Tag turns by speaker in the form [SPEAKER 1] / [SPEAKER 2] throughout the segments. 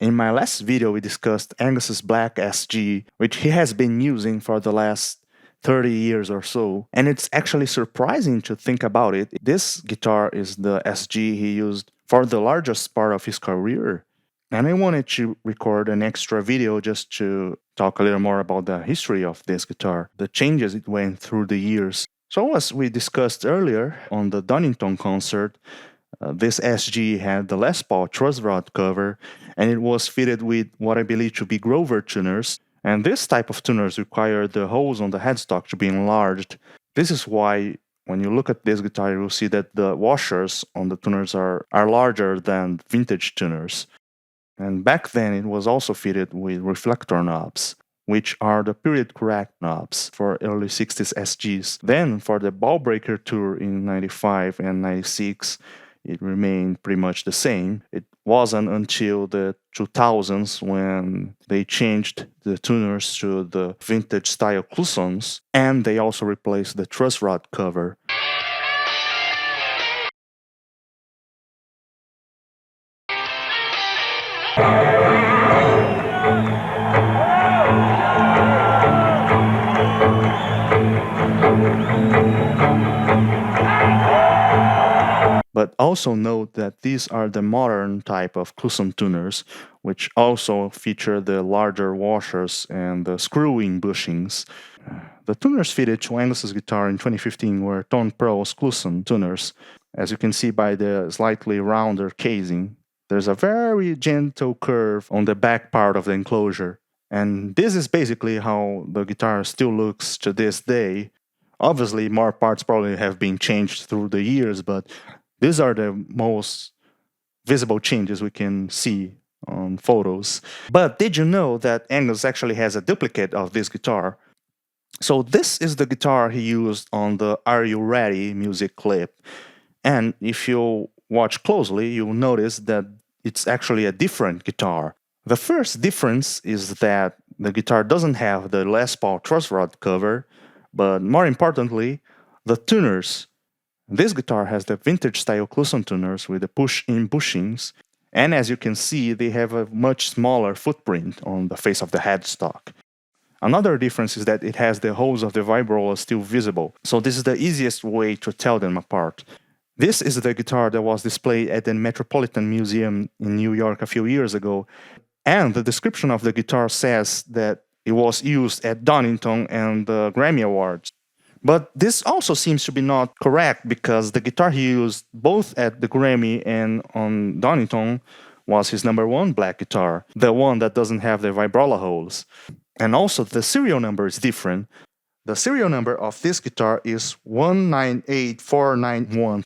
[SPEAKER 1] In my last video, we discussed Angus's Black SG, which he has been using for the last 30 years or so. And it's actually surprising to think about it. This guitar is the SG he used for the largest part of his career. And I wanted to record an extra video just to talk a little more about the history of this guitar, the changes it went through the years. So as we discussed earlier on the Donington concert, this SG had the Les Paul truss rod cover, and it was fitted with what I believe to be Grover tuners. And this type of tuners require the holes on the headstock to be enlarged. This is why when you look at this guitar, you'll see that the washers on the tuners are larger than vintage tuners. And back then, it was also fitted with reflector knobs, which are the period correct knobs for early 60s SGs. Then, for the Ball Breaker tour in 95 and 96, it remained pretty much the same. It wasn't until the 2000s when they changed the tuners to the vintage style cloisons, and they also replaced the truss rod cover. But also note that these are the modern type of cloison tuners, which also feature the larger washers and the screw-in bushings. The tuners fitted to Angus's guitar in 2015 were Tone Pro's cloison tuners. As you can see by the slightly rounder casing, there's a very gentle curve on the back part of the enclosure. And this is basically how the guitar still looks to this day. Obviously, more parts probably have been changed through the years, but these are the most visible changes we can see on photos. But did you know that Angus actually has a duplicate of this guitar? So this is the guitar he used on the Are You Ready music clip. And if you watch closely, you'll notice that it's actually a different guitar. The first difference is that the guitar doesn't have the Les Paul truss rod cover, but more importantly, the tuners. This guitar has the vintage style cloison tuners with the push-in bushings, and as you can see, they have a much smaller footprint on the face of the headstock. Another difference is that it has the holes of the Vibrola still visible, so this is the easiest way to tell them apart. This is the guitar that was displayed at the Metropolitan Museum in New York a few years ago, and the description of the guitar says that it was used at Donington and the Grammy Awards. But this also seems to be not correct because the guitar he used both at the Grammy and on Donington was his #1 black guitar, the one that doesn't have the Vibrola holes. And also the serial number is different. The serial number of this guitar is 198491,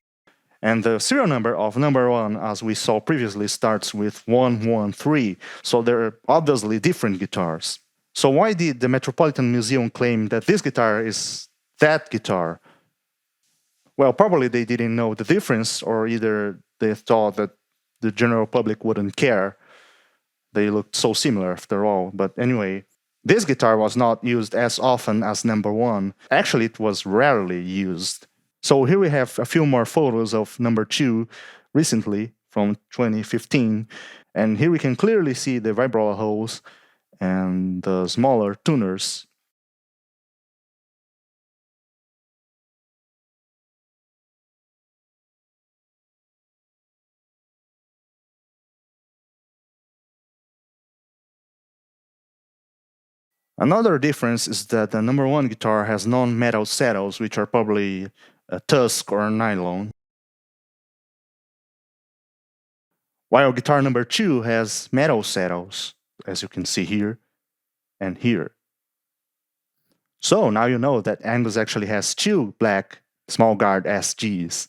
[SPEAKER 1] and the serial number of #1, as we saw previously, starts with 113, so they're obviously different guitars. So why did the Metropolitan Museum claim that this guitar is that guitar? Well, probably they didn't know the difference, or either they thought that the general public wouldn't care. They looked so similar after all. But anyway, this guitar was not used as often as #1. Actually, it was rarely used. So here we have a few more photos of #2 recently from 2015. And here we can clearly see the Vibrola holes and the smaller tuners. Another difference is that the #1 guitar has non-metal saddles, which are probably a tusk or a nylon, while guitar #2 has metal saddles, as you can see here and here. So now you know that Angus actually has 2 black small guard SGs.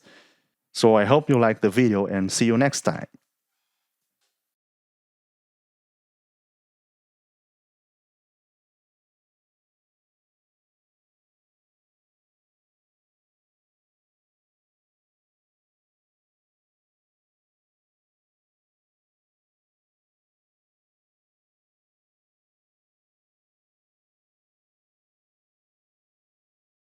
[SPEAKER 1] So I hope you liked the video and see you next time.